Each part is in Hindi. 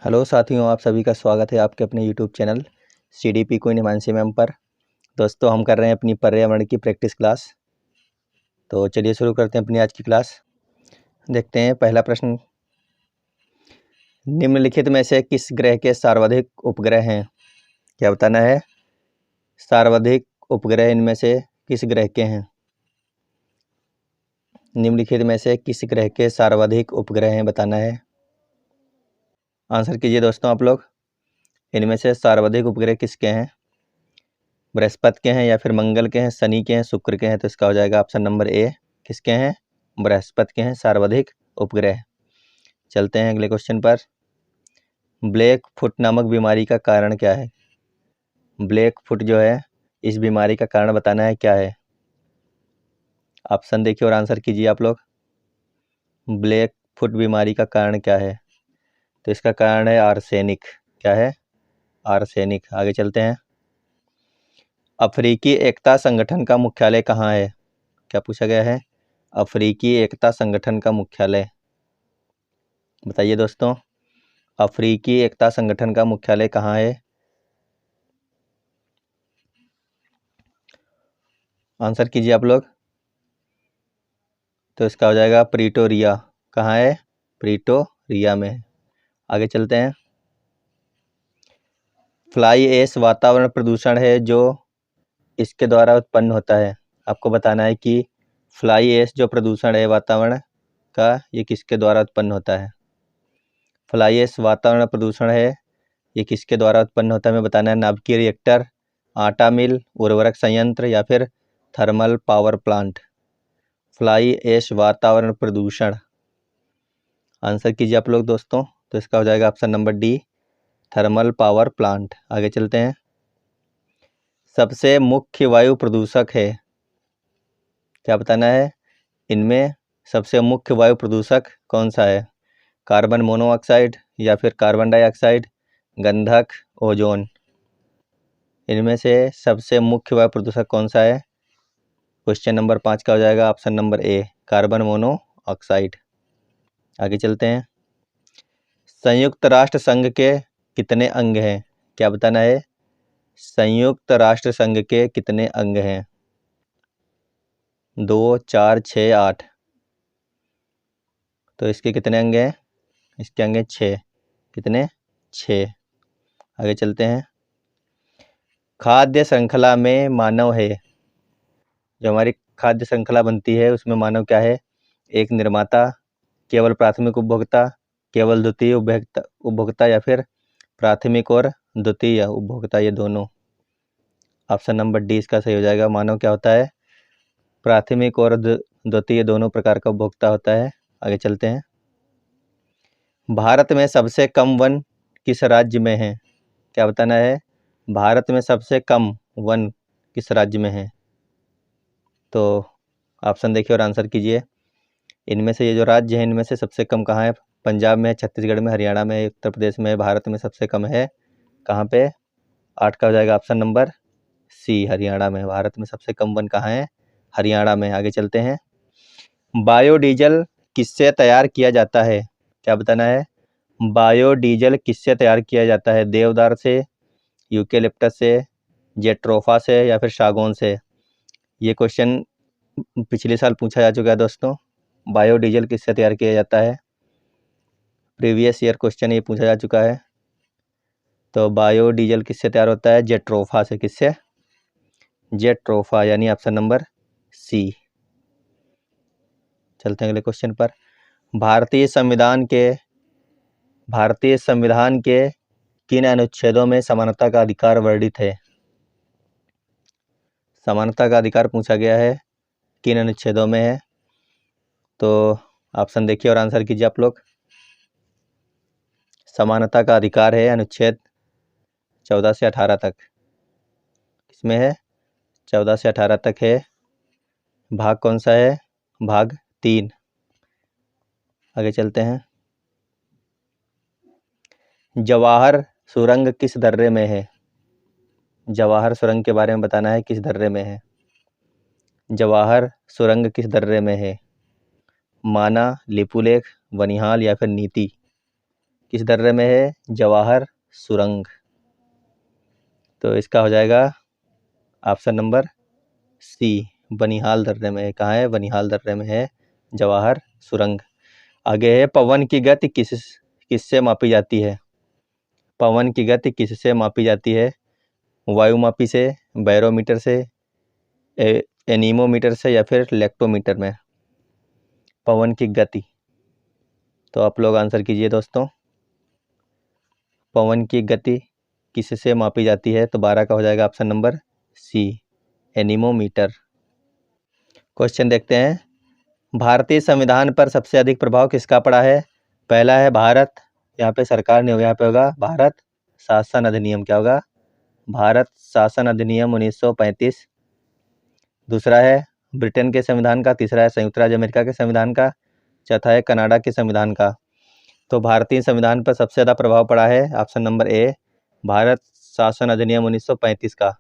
हेलो साथियों, आप सभी का स्वागत है आपके अपने YouTube channel CDP queen Himanshi ma'am पर। दोस्तों, हम कर रहे हैं अपनी पर्यावरण की प्रैक्टिस क्लास। तो चलिए शुरू करते हैं अपनी आज की क्लास। देखते हैं पहला प्रश्न। निम्नलिखित में से किस ग्रह के सर्वाधिक उपग्रह हैं? क्या बताना है? सर्वाधिक उपग्रह इनमें से किस ग्रह के हैं? निम्नलिखित में से किस ग्रह के सर्वाधिक उपग्रह हैं बताना है। आंसर कीजिए दोस्तों आप लोग। इनमें से सर्वाधिक उपग्रह किसके हैं? बृहस्पति के हैं या फिर मंगल के हैं, शनि के हैं, शुक्र के हैं? तो इसका हो जाएगा ऑप्शन नंबर ए। किसके हैं? बृहस्पति के हैं सर्वाधिक उपग्रह। चलते हैं अगले क्वेश्चन पर। ब्लैक फुट नामक बीमारी का कारण क्या है? ब्लैक फुट जो है, इस बीमारी का कारण बताना है क्या है। ऑप्शन देखिए और आंसर कीजिए आप लोग। ब्लैक फुट बीमारी का कारण क्या है? तो इसका कारण है आर्सेनिक। क्या है? आर्सेनिक। आगे चलते हैं। अफ्रीकी एकता संगठन का मुख्यालय कहाँ है? क्या पूछा गया है? अफ्रीकी एकता संगठन का मुख्यालय बताइए दोस्तों। अफ्रीकी एकता संगठन का मुख्यालय कहाँ है? आंसर कीजिए आप लोग। तो इसका हो जाएगा प्रीटोरिया। कहाँ है? प्रीटोरिया में। आगे चलते हैं। फ्लाई ऐश वातावरण प्रदूषण है जो इसके द्वारा उत्पन्न होता है। आपको बताना है कि फ्लाई ऐश जो प्रदूषण है वातावरण का, ये किसके द्वारा उत्पन्न होता है। फ्लाई ऐश वातावरण प्रदूषण है, ये किसके द्वारा उत्पन्न होता है हमें बताना है। नाभिकीय रिएक्टर, आटा मिल, उर्वरक संयंत्र या फिर thermal power plant. Fly ash वातावरण प्रदूषण। आंसर कीजिए आप लोग दोस्तों। तो इसका हो जाएगा option number D, thermal power plant. आगे चलते हैं। सबसे मुख्य वायु प्रदूषक है। क्या बताना है? इनमें सबसे मुख्य वायु प्रदूषक कौन सा है? कार्बन मोनोऑक्साइड या फिर कार्बन डाइऑक्साइड, गंधक, ओजोन? इनमें से सबसे मुख्य वायु प्रदूषक कौन सा है? क्वेश्चन नंबर 5 का हो जाएगा option number A, carbon monoxide. आगे चलते हैं। संयुक्त राष्ट्र संघ के कितने अंग हैं? क्या बताना है? संयुक्त राष्ट्र संघ के कितने अंग हैं? 2, 4, 6, 8? तो इसके कितने अंग हैं? इसके अंग हैं 6। कितने? 6। आगे चलते हैं। खाद्य श्रृंखला में मानव है। जो हमारी खाद्य श्रृंखला बनती है उसमें मानव क्या है? एक निर्माता, केवल प्राथमिक उपभोक्ता, केवल द्वितीय उपभोक्ता या फिर प्राथमिक और द्वितीय उपभोक्ता, ये दोनों? ऑप्शन नंबर डी इसका सही हो जाएगा। मानव क्या होता है? प्राथमिक और द्वितीय दोनों प्रकार का उपभोक्ता होता है। आगे चलते हैं। भारत में सबसे कम वन किस राज्य में है? क्या बताना है? भारत में सबसे कम वन किस राज्य में है? तो ऑप्शन देखिए और आंसर कीजिए। इनमें से ये जो राज्य हैं इनमें से सबसे कम कहाँ है? पंजाब में, छत्तीसगढ़ में, हरियाणा में, उत्तर प्रदेश में। भारत में सबसे कम है कहाँ पे? 8 का हो जाएगा ऑप्शन नंबर सी, हरियाणा में। भारत में सबसे कम वन कहाँ है? हरियाणा में। आगे चलते हैं। बायोडीजल किससे तैयार किया जाता है? क्या बताना है? बायोडीजल किससे तैयार किया जाता है? देवदार से, यूकेलिप्टस से, जेट्रोफा से या फिर सागौन से? ये क्वेश्चन पिछले साल पूछा जा चुका है दोस्तों। बायोडीजल किससे तैयार किया जाता है? प्रीवियस ईयर क्वेश्चन ये पूछा जा चुका है। तो बायोडीजल किससे तैयार होता है? जेट्रोफा से। किससे? जेट्रोफा, यानी ऑप्शन नंबर सी। चलते हैं अगले क्वेश्चन पर। भारतीय संविधान के किन अनुच्छेदों में समानता का अधिकार वर्णित है? समानता का अधिकार पूछा गया है, किन अनुच्छेदों में है? तो ऑप्शन देखिए और आंसर कीजिए आप लोग। समानता का अधिकार है अनुच्छेद 14 से 18 तक। किसमें है? 14 से 18 तक है। भाग कौन सा है? भाग 3। आगे चलते हैं। जवाहर सुरंग किस दर्रे में है? जवाहर सुरंग के बारे में बताना है, किस दर्रे में है? जवाहर सुरंग किस दर्रे में है? माना, लिपुलेख, बनिहाल या फिर नीति? किस दर्रे में है? जवाहर सुरंग। तो इसका हो जाएगा ऑप्शन नंबर सी, बनिहाल दर्रे में है। कहाँ है? बनिहाल दर्रे में है जवाहर सुरंग। आगे है, पवन की गति किससे मापी जाती है? पवन की गति किससे मापी जाती है? वायुमापी से, बैरोमीटर से, एनीमोमीटर से, या फिर लेक्टोमीटर में? पवन की गति, तो आप लोग आंसर कीजिए दोस्तों। पवन की गति किससे मापी जाती है? तो 12 का हो जाएगा option number C, anemometer. Question देखते हैं, भारतीय संविधान पर सबसे अधिक प्रभाव किसका पड़ा है? पहला है भारत, यहाँ पे सरकार नहीं होगा, यहाँ पे होगा भारत शासन अधिनियम। क्या होगा? भारत शासन अधिनियम 1935। दूसरा है ब्रिटेन के संविधान का। तीसरा है संयुक्त राज्य अमेरिका के संविधान का। चौथा है कनाडा के संविधान का। तो भारतीय संविधान पर सबसे ज़्यादा प्रभाव पड़ा है ऑप्शन नंबर ए, भारत शासन अधिनियम 1935 का।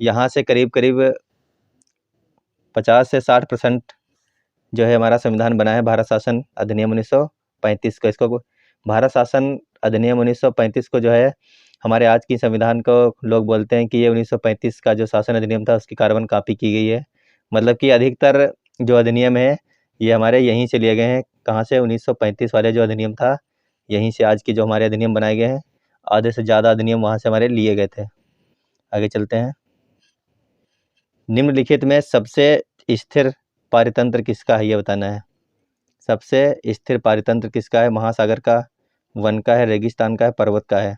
यहाँ से करीब करीब 50 से 60% जो है हमारा संविधान बना है भारत शासन अधिनियम 1935 को। इसको भारत शासन अधिनियम 1935 को जो है हमारे आज की संविधान को लोग बोलते हैं कि ये 1935 का जो शासन अधिनियम था उसकी कार्बन कॉपी की गई है। मतलब कि अधिकतर जो अधिनियम है ये हमारे यहीं से लिए गए हैं। कहाँ से? 1935 वाले जो अधिनियम था, यहीं से आज की जो हमारे अधिनियम बनाए गए हैं, आधे से ज़्यादा अधिनियम वहाँ से हमारे लिए गए थे। आगे चलते हैं, निम्नलिखित में सबसे स्थिर पारितंत्र किसका है, ये बताना है। सबसे स्थिर पारितंत्र किसका है? महासागर का, वन का है, रेगिस्तान का है, पर्वत का है?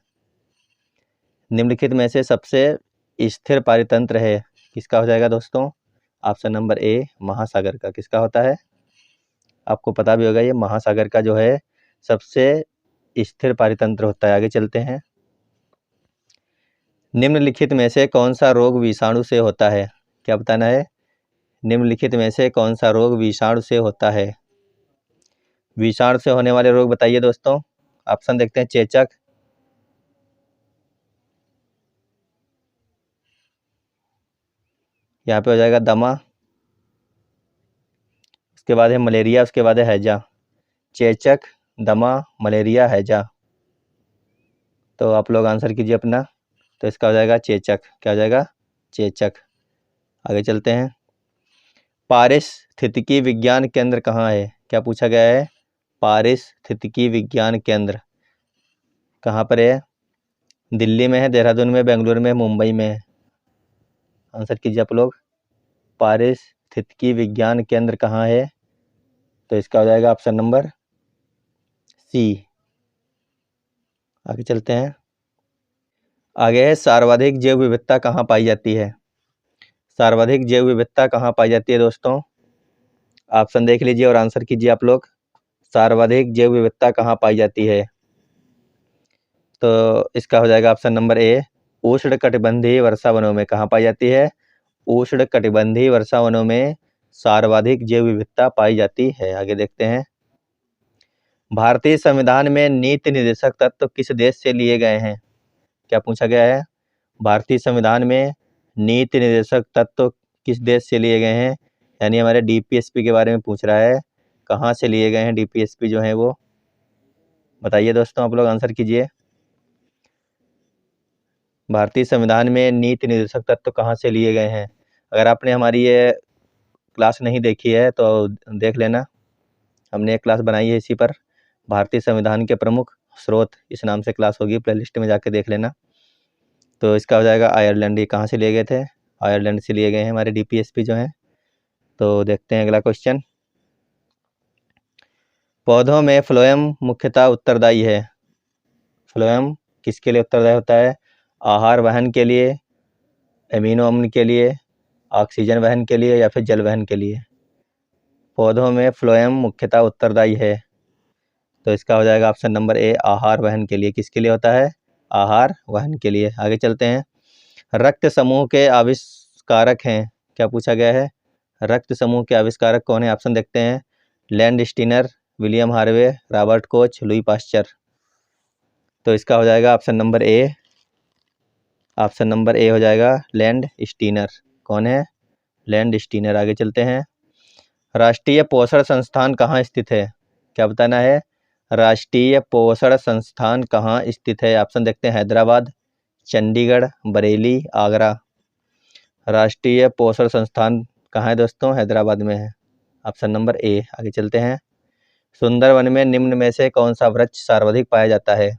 निम्नलिखित में से सबसे स्थिर पारितंत्र है किसका हो जाएगा दोस्तों? ऑप्शन नंबर ए, महासागर का। किसका होता है? आपको पता भी होगा, ये महासागर का जो है सबसे स्थिर पारितंत्र होता है। आगे चलते हैं, निम्नलिखित में से कौन सा रोग विषाणु से होता है? क्या बताना है? निम्नलिखित में से कौन सा रोग विषाणु से होता है? विषाणु से होने वाले रोग बताइए दोस्तों। ऑप्शन देखते हैं, चेचक, यहाँ पे हो जाएगा दमा, उसके बाद है मलेरिया, उसके बाद है हैजा। चेचक, दमा, मलेरिया, हैजा। तो आप लोग आंसर कीजिए अपना। तो इसका हो जाएगा चेचक। क्या हो जाएगा? चेचक। आगे चलते हैं, पारिस्थितिकी विज्ञान केंद्र कहाँ है? क्या पूछा गया है? पारिस्थितिकी विज्ञान केंद्र कहाँ पर है? दिल्ली में है, देहरादून में, बेंगलुरु में, मुंबई में है? आंसर कीजिए आप लोग। पारिस्थितिकी विज्ञान केंद्र कहाँ है? तो इसका हो जाएगा ऑप्शन नंबर सी। आगे चलते हैं, आगे है, सर्वाधिक जैव विविधता कहाँ पाई जाती है? सर्वाधिक जैव विविधता कहाँ पाई जाती है दोस्तों? ऑप्शन देख लीजिए और आंसर कीजिए आप लोग। सर्वाधिक जैव विविधता कहाँ पाई जाती है? तो इसका हो जाएगा ऑप्शन नंबर ए, उष्णकटिबंधीय वर्षा वनों में। कहाँ पाई जाती है? उष्णकटिबंधीय वर्षा वनों में सर्वाधिक जैव विविधता पाई जाती है। आगे देखते हैं, भारतीय संविधान में नीति निर्देशक तत्व किस देश से लिए गए हैं? क्या पूछा गया है? भारतीय संविधान में नीति निर्देशक तत्व किस देश से लिए गए हैं? यानी हमारे डीपीएसपी के बारे में पूछ रहा है, कहाँ से लिए गए हैं डीपीएसपी जो है वो? बताइए दोस्तों, आप लोग आंसर कीजिए। भारतीय संविधान में नीति निर्देशक तत्व कहाँ से लिए गए हैं? अगर आपने हमारी ये क्लास नहीं देखी है तो देख लेना, हमने एक क्लास बनाई है इसी पर, भारतीय संविधान के प्रमुख स्रोत, इस नाम से क्लास होगी, प्लेलिस्ट में जाके देख लेना। तो इसका हो जाएगा आयरलैंड। ये कहाँ से लिए गए थे? आयरलैंड से लिए गए हैं हमारे डीपीएसपी जो हैं। तो देखते हैं अगला क्वेश्चन, पौधों में फ्लोएम मुख्यतः उत्तरदायी है। फ्लोएम किसके लिए उत्तरदायी होता है? आहार वहन के लिए, एमिनो अम्ल के लिए, ऑक्सीजन वहन के लिए, या फिर जल वहन के लिए? पौधों में फ्लोएम मुख्यतः उत्तरदायी है। तो इसका हो जाएगा ऑप्शन नंबर ए, आहार वहन के लिए। किसके लिए होता है? आहार वहन के लिए। आगे चलते हैं, रक्त समूह के आविष्कारक हैं। क्या पूछा गया है? रक्त समूह के आविष्कारक कौन है? ऑप्शन देखते हैं, land Steiner, William Harvey, Robert Koch, Louis Pasteur. तो इसका हो जाएगा option number A. Option number A हो जाएगा लैंड स्टीनर। कौन है? Land Steiner. आगे चलते हैं, राष्ट्रीय पोषण संस्थान कहाँ स्थित है? क्या बताना है? राष्ट्रीय पोषण संस्थान कहाँ स्थित है? ऑप्शन देखते हैं, हैदराबाद, चंडीगढ़, बरेली, आगरा। राष्ट्रीय पोषण संस्थान कहाँ है दोस्तों? हैदराबाद में है, ऑप्शन नंबर ए। आगे चलते हैं। सुंदरवन में निम्न में से कौन सा वृक्ष सर्वाधिक पाया जाता है?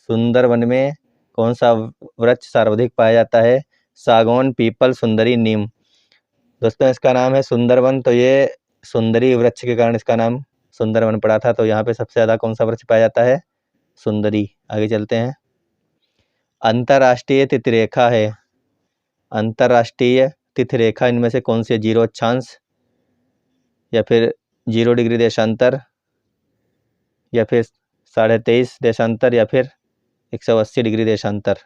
सुंदरवन में कौन सा वृक्ष सर्वाधिक पाया जाता है? सागौन, पीपल, सुंदरी, नीम। दोस्तों इसका नाम है सुंदरवन, तो ये सुंदरी वृक्ष के कारण इसका नाम सुंदरवन पड़ा था। तो यहाँ पे सबसे ज़्यादा कौन सा वृक्ष पाया जाता है? सुंदरी। आगे चलते हैं। अंतर्राष्ट्रीय तिथिरेखा है, अंतर्राष्ट्रीय तिथिरेखा इनमें से कौन सी है? 0 अक्षांश, या फिर 0 डिग्री देशांतर, या फिर 23.5 देशांतर, या फिर 180 डिग्री देशांतर।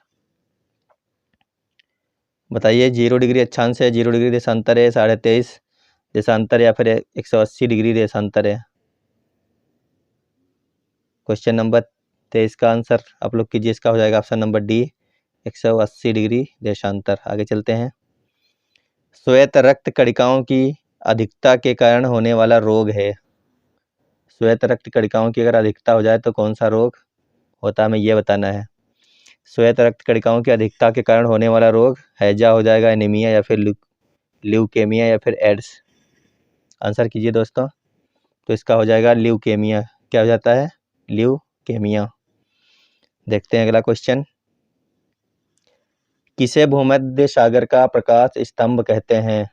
बताइए, 0 डिग्री अक्षांश है, 0 डिग्री देशांतर है, 23.5 देशांतर, या फिर 180 डिग्री देशांतर है। क्वेश्चन नंबर 23 का आंसर आप लोग कीजिए, इसका हो जाएगा ऑप्शन नंबर डी, 180 डिग्री देशांतर। आगे चलते हैं। श्वेत रक्त कणिकाओं की अधिकता के कारण होने वाला रोग है। श्वेत रक्त कणिकाओं की अगर अधिकता हो जाए तो कौन सा रोग होता है, हमें ये बताना है। श्वेत रक्त कणिकाओं की अधिकता के कारण होने वाला रोग हैजा हो जाएगा, एनीमिया, या फिर ल्यूकेमिया, या फिर एड्स। आंसर कीजिए दोस्तों। तो इसका हो जाएगा ल्यूकेमिया। क्या हो जाता है? ल्यूकेमिया। देखते हैं अगला क्वेश्चन। किसे भूमध्य सागर का प्रकाश स्तंभ कहते हैं?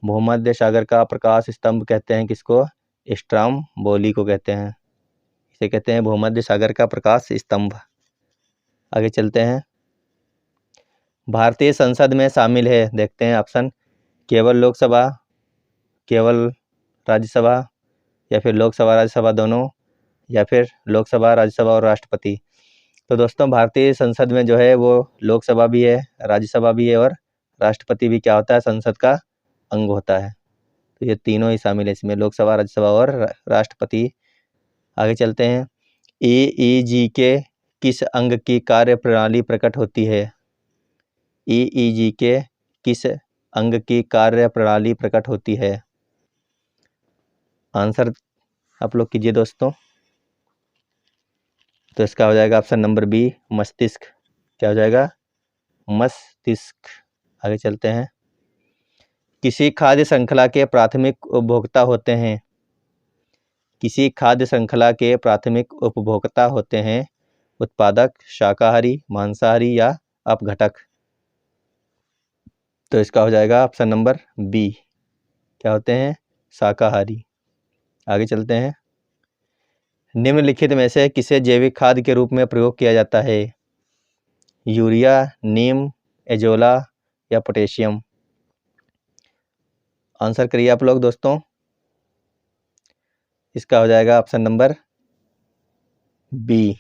भूमध्य सागर का प्रकाश स्तंभ कहते हैं किसको? स्ट्रामबोली को कहते हैं। इसे कहते हैं भूमध्य सागर का प्रकाश स्तंभ। आगे चलते हैं। भारतीय संसद में शामिल है, देखते हैं ऑप्शन, केवल लोकसभा, केवल राज्यसभा, या फिर लोकसभा राज्यसभा दोनों, या फिर लोकसभा राज्यसभा और राष्ट्रपति। तो दोस्तों भारतीय संसद में जो है वो लोकसभा भी है, राज्यसभा भी है, और राष्ट्रपति भी क्या होता है? संसद का अंग होता है। तो ये तीनों ही शामिल है इसमें, लोकसभा, राज्यसभा और राष्ट्रपति। आगे चलते हैं। EEG के किस अंग की कार्य प्रणाली प्रकट होती है? EEG के किस अंग की कार्य प्रणाली प्रकट होती है? आंसर आप लोग कीजिए दोस्तों। तो इसका हो जाएगा ऑप्शन नंबर बी, मस्तिष्क। क्या हो जाएगा? मस्तिष्क। आगे चलते हैं। किसी खाद्य श्रृंखला के प्राथमिक उपभोक्ता होते हैं? किसी खाद्य श्रृंखला के प्राथमिक उपभोक्ता होते हैं उत्पादक, शाकाहारी, मांसाहारी, या अपघटक। तो इसका हो जाएगा ऑप्शन नंबर बी। क्या होते हैं? शाकाहारी। आगे चलते हैं। निम्नलिखित में से किसे जैविक खाद के रूप में प्रयोग किया जाता है? यूरिया, नीम, एजोला, या पोटेशियम। आंसर करिए आप लोग दोस्तों। इसका हो जाएगा ऑप्शन नंबर बी,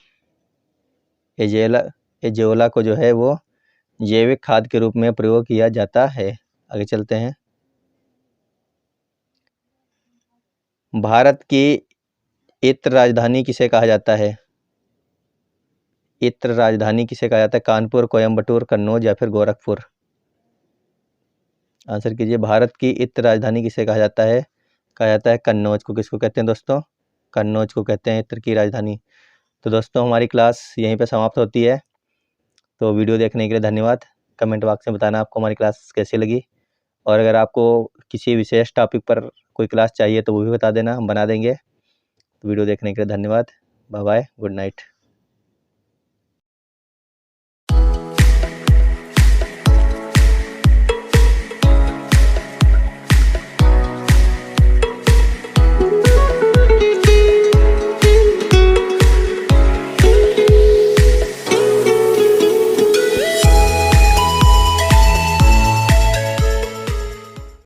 एजोला को जो है वो जैविक खाद के रूप में प्रयोग किया जाता है। आगे चलते हैं। भारत की इत्र राजधानी किसे कहा जाता है? इत्र राजधानी किसे कहा जाता है? कानपुर, कोयम्बटूर, कन्नौज, या फिर गोरखपुर। आंसर कीजिए। भारत की इत्र राजधानी किसे कहा जाता है? कहा जाता है कन्नौज को। किसको कहते हैं दोस्तों? कन्नौज को कहते हैं इत्र की राजधानी। तो दोस्तों हमारी क्लास यहीं पे समाप्त होती है। तो वीडियो देखने के लिए धन्यवाद। कमेंट बॉक्स में बताना आपको हमारी क्लास कैसी लगी, और अगर आपको किसी विशेष टॉपिक पर कोई क्लास चाहिए तो वो भी बता देना, हम बना देंगे। तो वीडियो देखने के लिए धन्यवाद। Bye bye, good night.